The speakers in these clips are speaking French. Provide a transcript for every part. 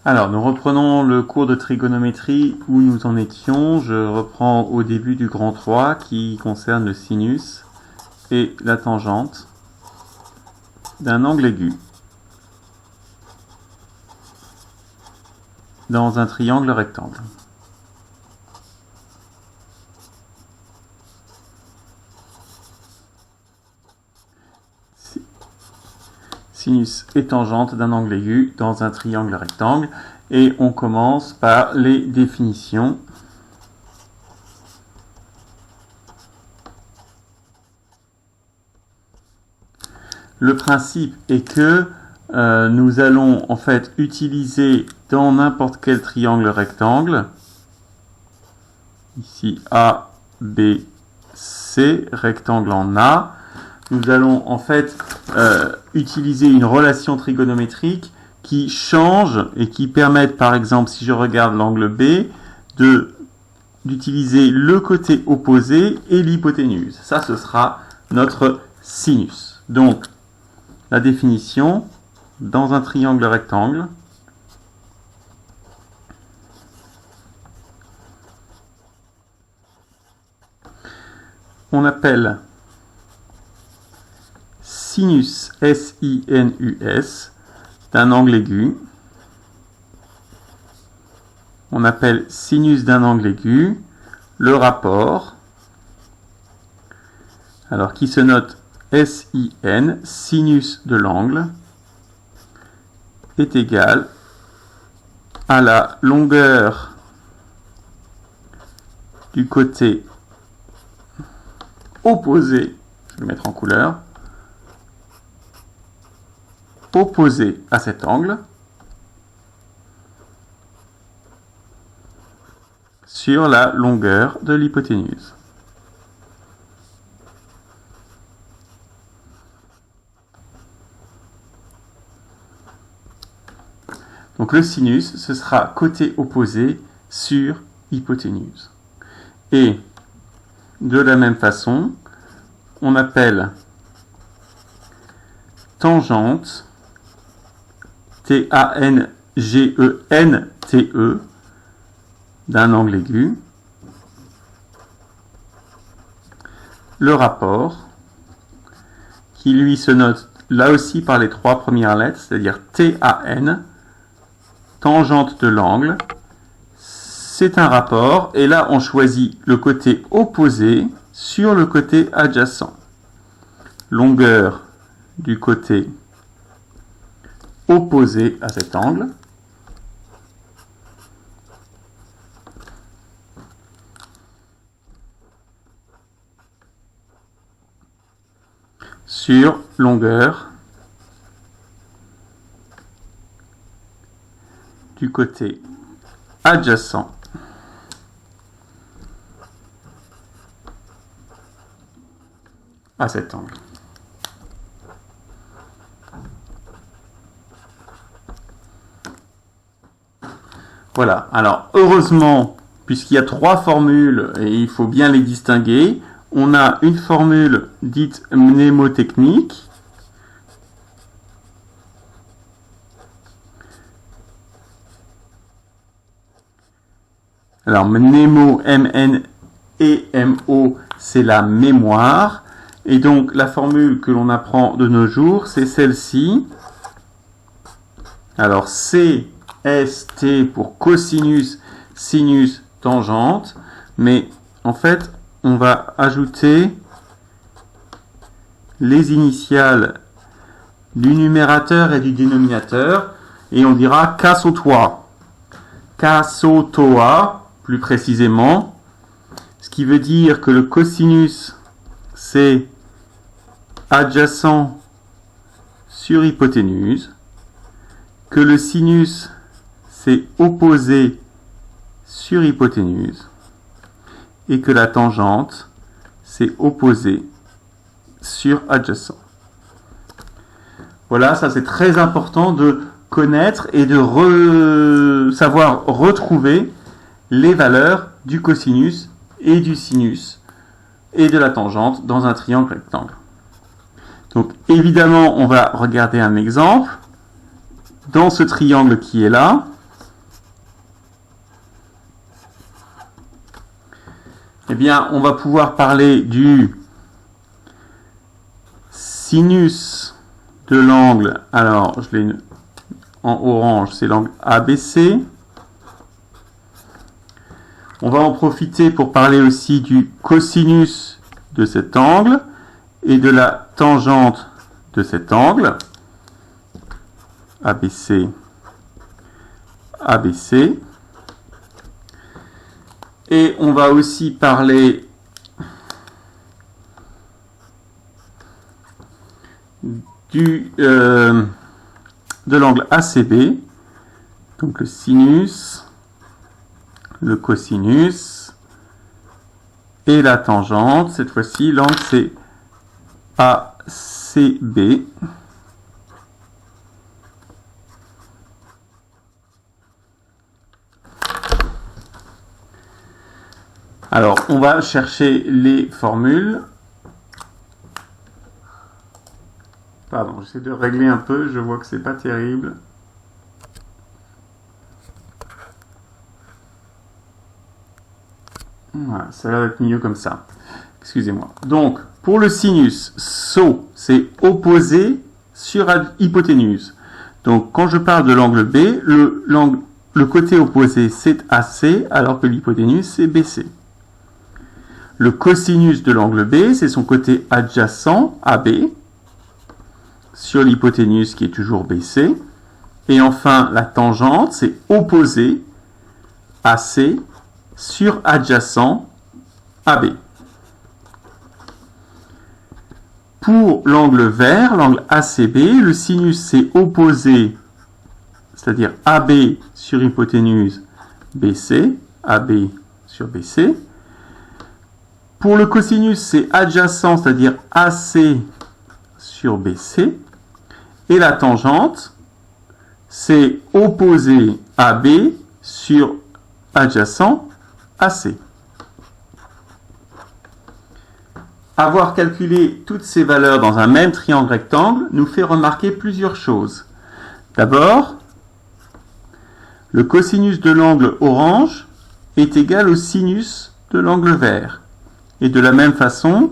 Alors, nous reprenons le cours de trigonométrie où nous en étions. Je reprends au début du grand 3 qui concerne le sinus et la tangente d'un angle aigu dans un triangle rectangle. Sinus et tangente d'un angle aigu dans un triangle rectangle. Et on commence par les définitions. Le principe est que nous allons en fait utiliser dans n'importe quel triangle rectangle, ici A, B, C, rectangle en A, nous allons en fait utiliser une relation trigonométrique qui change et qui permet, par exemple, si je regarde l'angle B, d'utiliser le côté opposé et l'hypoténuse. Ça, ce sera notre sinus. Donc, la définition, dans un triangle rectangle, on appelle sinus, S-I-N-U-S, d'un angle aigu. On appelle sinus d'un angle aigu le rapport, alors qui se note S-I-N, sinus de l'angle, est égal à la longueur du côté opposé, je vais le mettre en couleur, opposé à cet angle sur la longueur de l'hypoténuse. Donc le sinus, ce sera côté opposé sur hypoténuse. Et de la même façon, on appelle tangente, T-A-N-G-E-N-T-E, d'un angle aigu, le rapport, qui lui se note là aussi par les trois premières lettres, c'est-à-dire T-A-N, tangente de l'angle, c'est un rapport, et là on choisit le côté opposé sur le côté adjacent. Longueur du côté opposé à cet angle sur longueur du côté adjacent à cet angle. Voilà, alors heureusement, puisqu'il y a trois formules et il faut bien les distinguer, on a une formule dite mnémotechnique, alors mnémo, M-N-E-M-O, c'est la mémoire, et donc la formule que l'on apprend de nos jours, c'est celle-ci. Alors C, S, T pour cosinus, sinus, tangente, mais en fait, on va ajouter les initiales du numérateur et du dénominateur, et on dira K-SO-TOA. K-SO-TOA, plus précisément, ce qui veut dire que le cosinus, c'est adjacent sur hypoténuse, que le sinus, c'est opposé sur hypoténuse, et que la tangente, c'est opposé sur adjacent. Voilà, ça c'est très important de connaître et de savoir retrouver les valeurs du cosinus et du sinus et de la tangente dans un triangle rectangle. Donc évidemment, on va regarder un exemple. Dans ce triangle qui est là, bien, on va pouvoir parler du sinus de l'angle. Alors, je l'ai en orange, c'est l'angle ABC. On va en profiter pour parler aussi du cosinus de cet angle et de la tangente de cet angle. ABC, ABC. Et on va aussi parler de l'angle ACB, donc le sinus, le cosinus et la tangente. Cette fois-ci, l'angle c'est ACB. Alors, on va chercher les formules. Pardon, j'essaie de régler un peu, je vois que c'est pas terrible. Voilà, ça va être mieux comme ça. Excusez-moi. Donc, pour le sinus, SO, c'est opposé sur hypoténuse. Donc, quand je parle de l'angle B, le côté opposé, c'est AC, alors que l'hypoténuse, c'est BC. Le cosinus de l'angle B, c'est son côté adjacent, AB, sur l'hypoténuse qui est toujours BC. Et enfin, la tangente, c'est opposé, AC, sur adjacent, AB. Pour l'angle vert, l'angle ACB, le sinus, c'est opposé, c'est-à-dire AB sur hypoténuse, BC, AB sur BC. Pour le cosinus, c'est adjacent, c'est-à-dire AC sur BC. Et la tangente, c'est opposé AB sur adjacent AC. Avoir calculé toutes ces valeurs dans un même triangle rectangle nous fait remarquer plusieurs choses. D'abord, le cosinus de l'angle orange est égal au sinus de l'angle vert. Et de la même façon,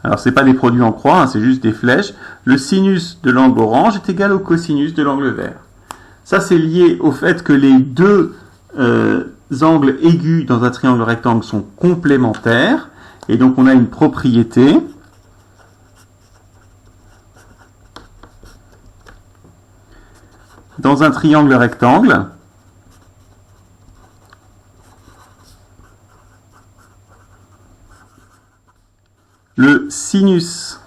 alors ce n'est pas des produits en croix, hein, c'est juste des flèches, le sinus de l'angle orange est égal au cosinus de l'angle vert. Ça, c'est lié au fait que les deux angles aigus dans un triangle rectangle sont complémentaires, et donc on a une propriété dans un triangle rectangle. Le sinus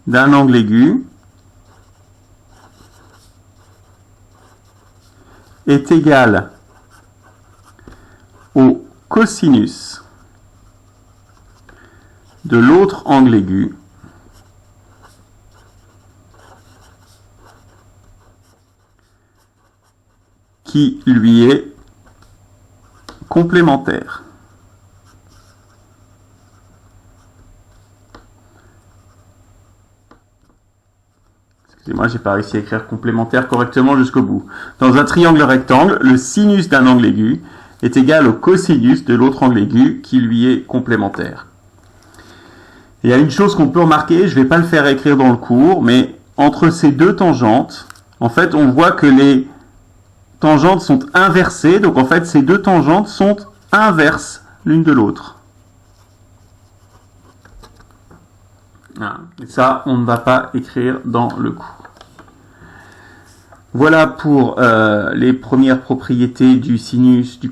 d'un angle aigu est égal au cosinus de l'autre angle aigu qui lui est complémentaire. Excusez-moi, j'ai pas réussi à écrire complémentaire correctement jusqu'au bout. Dans un triangle rectangle, le sinus d'un angle aigu est égal au cosinus de l'autre angle aigu qui lui est complémentaire. Il y a une chose qu'on peut remarquer, je ne vais pas le faire écrire dans le cours, mais entre ces deux tangentes, en fait, on voit que les tangentes sont inversées, donc en fait, ces deux tangentes sont inverses l'une de l'autre. Et ça, on ne va pas écrire dans le cours. Voilà pour les premières propriétés du sinus, du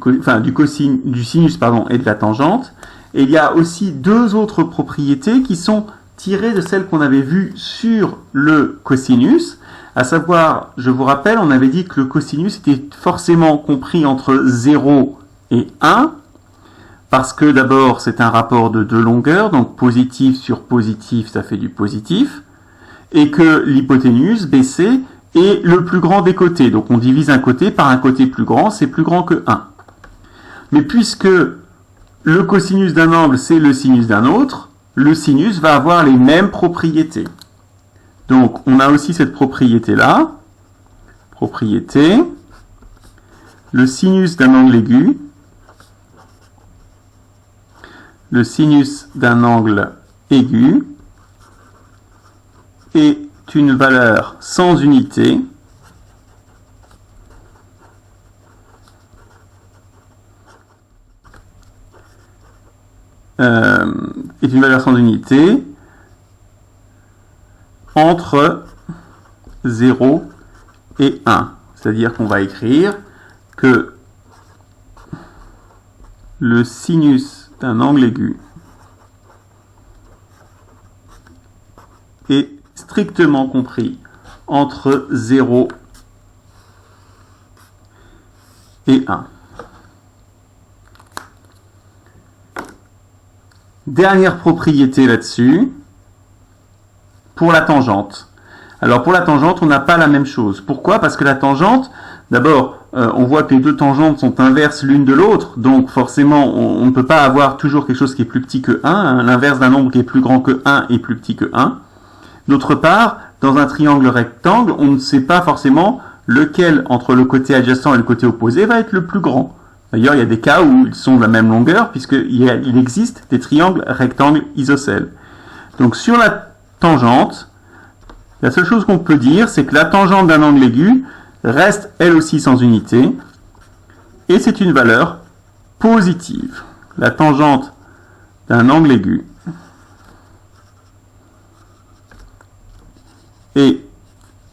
sinus et de la tangente. Et il y a aussi deux autres propriétés qui sont tirées de celles qu'on avait vues sur le cosinus. À savoir, je vous rappelle, on avait dit que le cosinus était forcément compris entre 0 et 1. Parce que d'abord, c'est un rapport de deux longueurs, donc positif sur positif, ça fait du positif, et que l'hypoténuse, BC, est le plus grand des côtés. Donc on divise un côté par un côté plus grand, c'est plus grand que 1. Mais puisque le cosinus d'un angle, c'est le sinus d'un autre, le sinus va avoir les mêmes propriétés. Donc on a aussi cette propriété-là, propriété, le sinus d'un angle aigu le sinus d'un angle aigu est une valeur sans unité entre 0 et 1. C'est-à-dire qu'on va écrire que le sinus d'un angle aigu est strictement compris entre 0 et 1. Dernière propriété là-dessus, pour la tangente. Alors pour la tangente, on n'a pas la même chose. Pourquoi? Parce que la tangente, d'abord, on voit que les deux tangentes sont inverses l'une de l'autre, donc forcément, on ne peut pas avoir toujours quelque chose qui est plus petit que 1. L'inverse d'un nombre qui est plus grand que 1 est plus petit que 1. D'autre part, dans un triangle rectangle, on ne sait pas forcément lequel, entre le côté adjacent et le côté opposé, va être le plus grand. D'ailleurs, il y a des cas où ils sont de la même longueur, puisqu'il existe des triangles rectangles isocèles. Donc sur la tangente, la seule chose qu'on peut dire, c'est que la tangente d'un angle aigu reste elle aussi sans unité, et c'est une valeur positive. La tangente d'un angle aigu est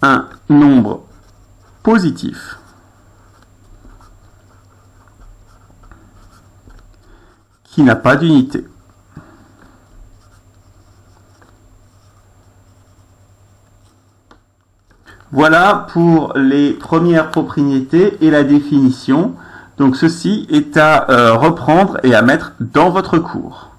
un nombre positif qui n'a pas d'unité. Voilà pour les premières propriétés et la définition. Donc ceci est à reprendre et à mettre dans votre cours.